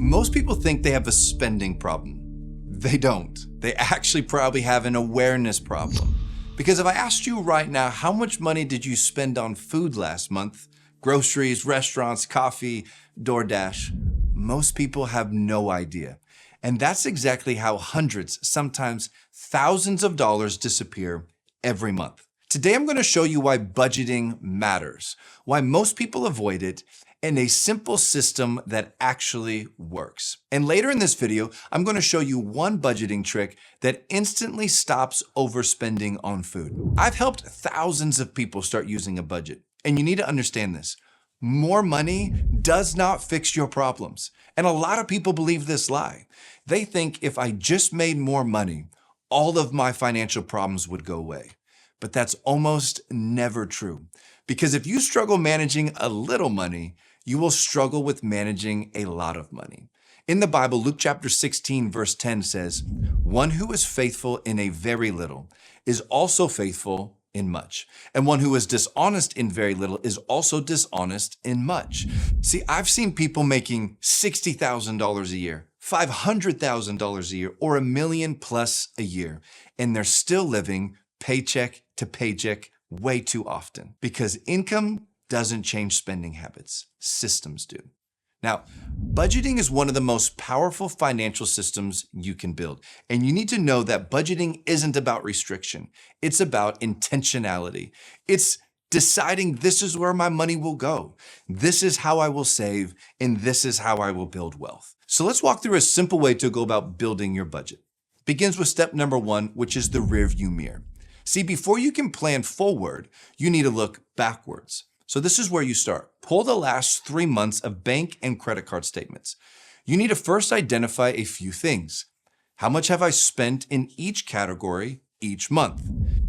Most people think they have a spending problem. They don't. They actually probably have an awareness problem. Because if I asked you right now, how much money did you spend on food last month? Groceries, restaurants, coffee, DoorDash. Most people have no idea. And that's exactly how hundreds, sometimes thousands of dollars disappear every month. Today, I'm going to show you why budgeting matters, why most people avoid it, and a simple system that actually works. And later in this video, I'm going to show you one budgeting trick that instantly stops overspending on food. I've helped thousands of people start using a budget, and you need to understand this. More money does not fix your problems. And a lot of people believe this lie. They think if I just made more money, all of my financial problems would go away. But that's almost never true. Because if you struggle managing a little money, you will struggle with managing a lot of money. In the Bible, Luke chapter 16, verse 10 says, "One who is faithful in a very little is also faithful in much. And one who is dishonest in very little is also dishonest in much." See, I've seen people making $60,000 a year, $500,000 a year, or $1 million plus a year, and they're still living paycheck to paycheck way too often because income doesn't change spending habits. Systems do. Now, budgeting is one of the most powerful financial systems you can build. And you need to know that budgeting isn't about restriction. It's about intentionality. It's deciding this is where my money will go. This is how I will save, and this is how I will build wealth. So let's walk through a simple way to go about building your budget. It begins with step number 1, which is the rearview mirror. See, before you can plan forward, you need to look backwards. So this is where you start. Pull the last 3 months of bank and credit card statements. You need to first identify a few things. How much have I spent in each category each month?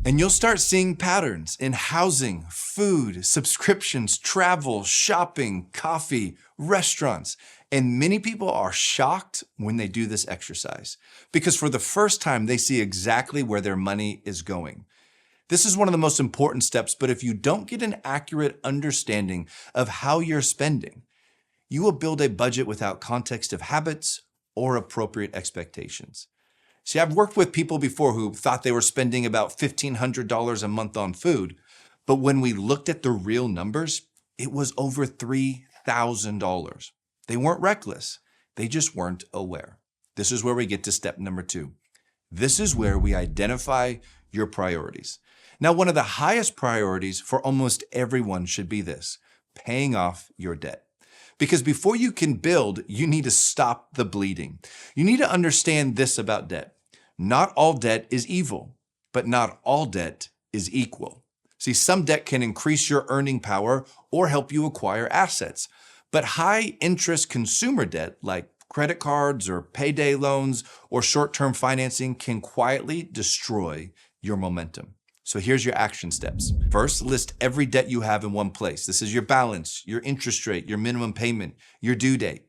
And you'll start seeing patterns in housing, food, subscriptions, travel, shopping, coffee, restaurants. And many people are shocked when they do this exercise because for the first time, they see exactly where their money is going. This is one of the most important steps, but if you don't get an accurate understanding of how you're spending, you will build a budget without context of habits or appropriate expectations. See, I've worked with people before who thought they were spending about $1,500 a month on food, but when we looked at the real numbers, it was over $3,000. They weren't reckless, they just weren't aware. This is where we get to step number 2. This is where we identify your priorities. Now, one of the highest priorities for almost everyone should be this: paying off your debt. Because before you can build, you need to stop the bleeding. You need to understand this about debt. Not all debt is evil, but not all debt is equal. See, some debt can increase your earning power or help you acquire assets. But high interest consumer debt, like credit cards or payday loans or short-term financing, can quietly destroy your momentum. So here's your action steps. First, list every debt you have in one place. This is your balance, your interest rate, your minimum payment, your due date.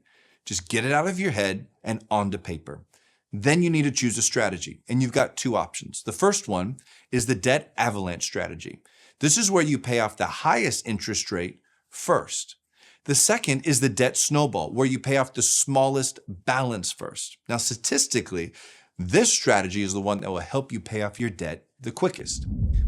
Just get it out of your head and onto paper. Then you need to choose a strategy, and you've got 2 options. The first one is the debt avalanche strategy. This is where you pay off the highest interest rate first. The second is the debt snowball, where you pay off the smallest balance first. Now, statistically, this strategy is the one that will help you pay off your debt the quickest.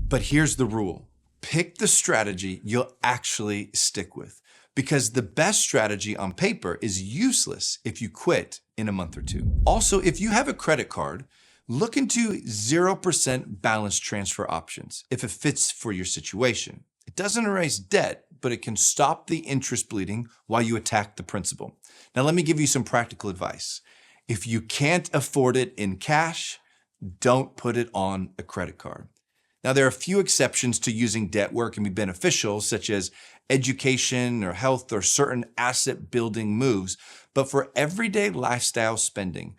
But here's the rule. Pick the strategy you'll actually stick with, because the best strategy on paper is useless if you quit in a month or 2. Also, if you have a credit card, look into 0% balance transfer options if it fits for your situation. It doesn't erase debt, but it can stop the interest bleeding while you attack the principal. Now, let me give you some practical advice. If you can't afford it in cash, don't put it on a credit card. Now, there are a few exceptions to using debt where it can be beneficial, such as education or health or certain asset building moves. But for everyday lifestyle spending,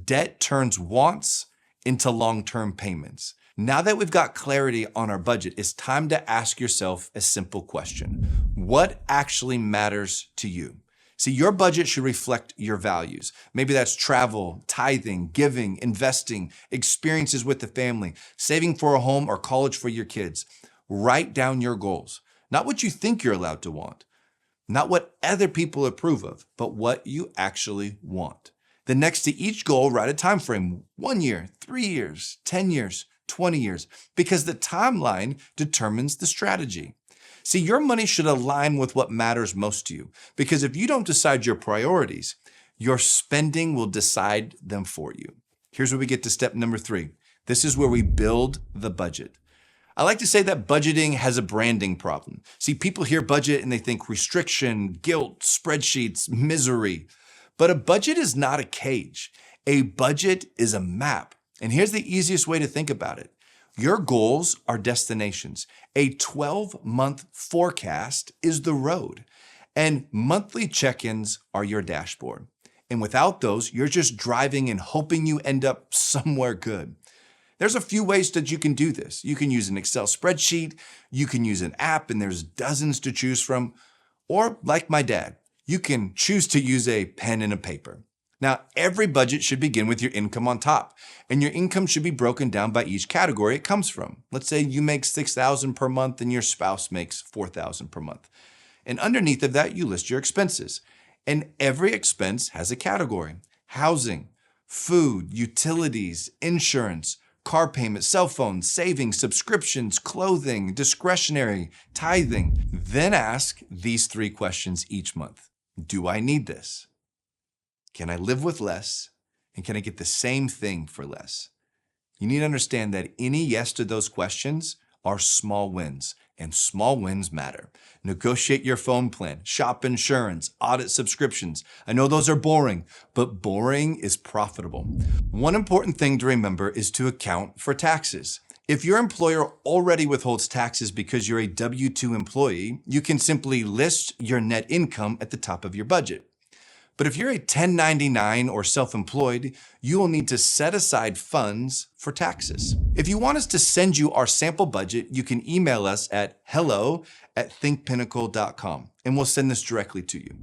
debt turns wants into long-term payments. Now that we've got clarity on our budget, it's time to ask yourself a simple question. What actually matters to you? See, your budget should reflect your values. Maybe that's travel, tithing, giving, investing, experiences with the family, saving for a home or college for your kids. Write down your goals, not what you think you're allowed to want, Not what other people approve of, but what you actually want. Then next to each goal, write a time frame: 1 year, 3 years, 10 years, 20 years, because the timeline determines the strategy. See, your money should align with what matters most to you, because if you don't decide your priorities, your spending will decide them for you. Here's where we get to step number 3. This is where we build the budget. I like to say that budgeting has a branding problem. See, people hear budget and they think restriction, guilt, spreadsheets, misery. But a budget is not a cage. A budget is a map. And here's the easiest way to think about it. Your goals are destinations. A 12-month forecast is the road. And monthly check-ins are your dashboard. And without those, you're just driving and hoping you end up somewhere good. There's a few ways that you can do this. You can use an Excel spreadsheet, you can use an app, and there's dozens to choose from. Or like my dad, you can choose to use a pen and a paper. Now, every budget should begin with your income on top, and your income should be broken down by each category it comes from. Let's say you make $6,000 per month and your spouse makes $4,000 per month. And underneath of that, you list your expenses. And every expense has a category: housing, food, utilities, insurance, car payments, cell phones, savings, subscriptions, clothing, discretionary, tithing. Then ask these 3 questions each month. Do I need this? Can I live with less? And can I get the same thing for less? You need to understand that any yes to those questions are small wins, and small wins matter. Negotiate your phone plan, shop insurance, audit subscriptions. I know those are boring, but boring is profitable. One important thing to remember is to account for taxes. If your employer already withholds taxes because you're a W-2 employee, you can simply list your net income at the top of your budget. But if you're a 1099 or self-employed, you will need to set aside funds for taxes. If you want us to send you our sample budget, you can email us at hello@thinkpinnacle.com, and we'll send this directly to you.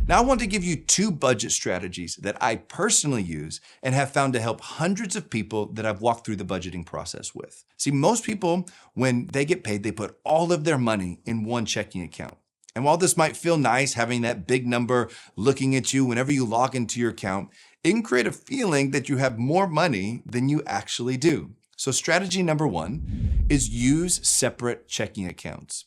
Now, I want to give you 2 budget strategies that I personally use and have found to help hundreds of people that I've walked through the budgeting process with. See, most people, when they get paid, they put all of their money in one checking account. And while this might feel nice, having that big number looking at you whenever you log into your account, it can create a feeling that you have more money than you actually do. So strategy number 1 is use separate checking accounts.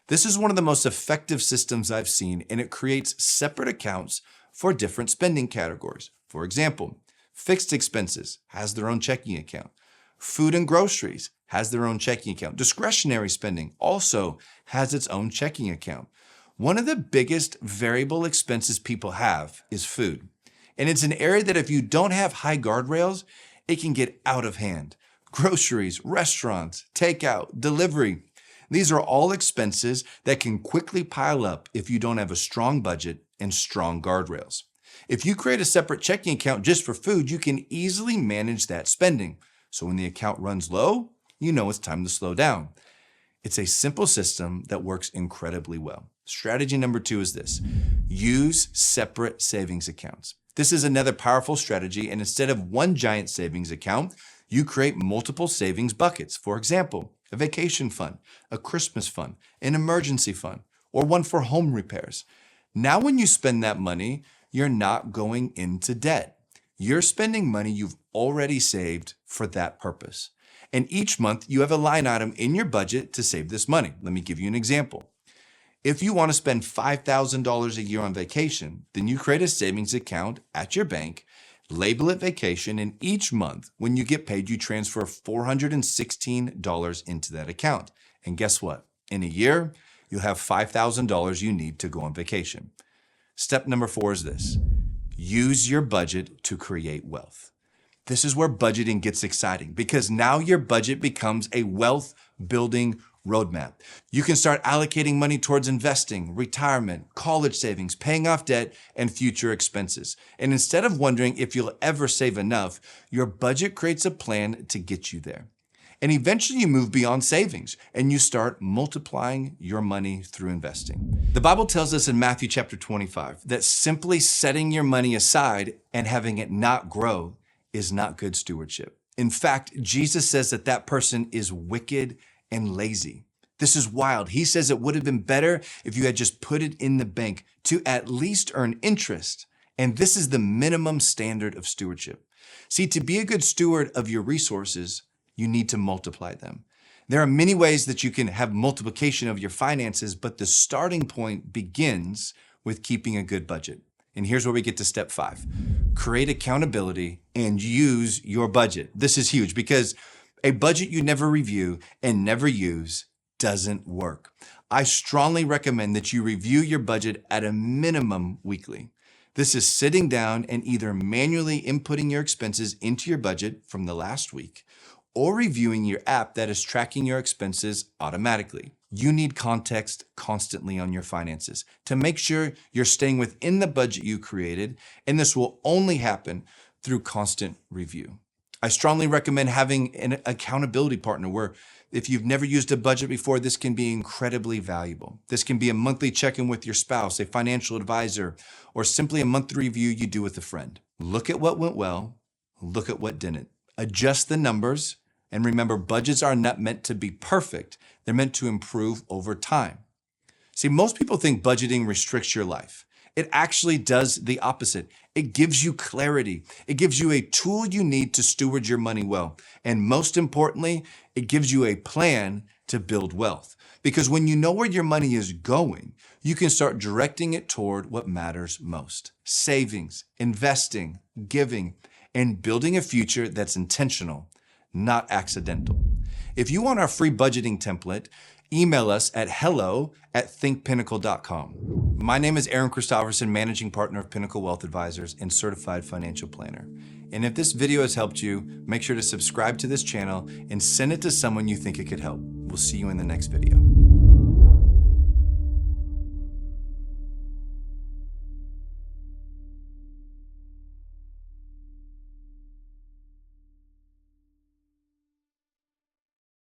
This is one of the most effective systems I've seen, and it creates separate accounts for different spending categories. For example, fixed expenses has their own checking account. Food and groceries has their own checking account. Discretionary spending also has its own checking account. One of the biggest variable expenses people have is food. And it's an area that if you don't have high guardrails, it can get out of hand. Groceries, restaurants, takeout, delivery. These are all expenses that can quickly pile up if you don't have a strong budget and strong guardrails. If you create a separate checking account just for food, you can easily manage that spending. So when the account runs low, you know it's time to slow down. It's a simple system that works incredibly well. Strategy number 2 is this: use separate savings accounts. This is another powerful strategy, and instead of one giant savings account, you create multiple savings buckets. For example, a vacation fund, a Christmas fund, an emergency fund, or one for home repairs. Now when you spend that money, you're not going into debt. You're spending money you've already saved for that purpose. And each month you have a line item in your budget to save this money. Let me give you an example. If you want to spend $5,000 a year on vacation, then you create a savings account at your bank, label it vacation, and each month when you get paid, you transfer $416 into that account. And guess what? In a year, you'll have $5,000 you need to go on vacation. Step number 4 is this: use your budget to create wealth. This is where budgeting gets exciting, because now your budget becomes a wealth building roadmap. You can start allocating money towards investing, retirement, college savings, paying off debt, and future expenses. And instead of wondering if you'll ever save enough, your budget creates a plan to get you there. And eventually you move beyond savings and you start multiplying your money through investing. The Bible tells us in Matthew chapter 25 that simply setting your money aside and having it not grow is not good stewardship. In fact, Jesus says that that person is wicked and lazy. This is wild. He says it would have been better if you had just put it in the bank to at least earn interest. And this is the minimum standard of stewardship. See, to be a good steward of your resources, you need to multiply them. There are many ways that you can have multiplication of your finances, but the starting point begins with keeping a good budget. And here's where we get to step 5. Create accountability and use your budget. This is huge because a budget you never review and never use doesn't work. I strongly recommend that you review your budget at a minimum weekly. This is sitting down and either manually inputting your expenses into your budget from the last week or reviewing your app that is tracking your expenses automatically. You need context constantly on your finances to make sure you're staying within the budget you created, and this will only happen through constant review. I strongly recommend having an accountability partner where if you've never used a budget before, this can be incredibly valuable. This can be a monthly check-in with your spouse, a financial advisor, or simply a monthly review you do with a friend. Look at what went well, look at what didn't. Adjust the numbers, and remember, budgets are not meant to be perfect. They're meant to improve over time. See, most people think budgeting restricts your life. It actually does the opposite. It gives you clarity. It gives you a tool you need to steward your money well. And most importantly, it gives you a plan to build wealth. Because when you know where your money is going, you can start directing it toward what matters most. Savings, investing, giving, and building a future that's intentional, not accidental. If you want our free budgeting template, email us at hello@thinkpinnacle.com. My name is Christopherson, Managing Partner of Pinnacle Wealth Advisors and Certified Financial Planner. And if this video has helped you, make sure to subscribe to this channel and send it to someone you think it could help. We'll see you in the next video.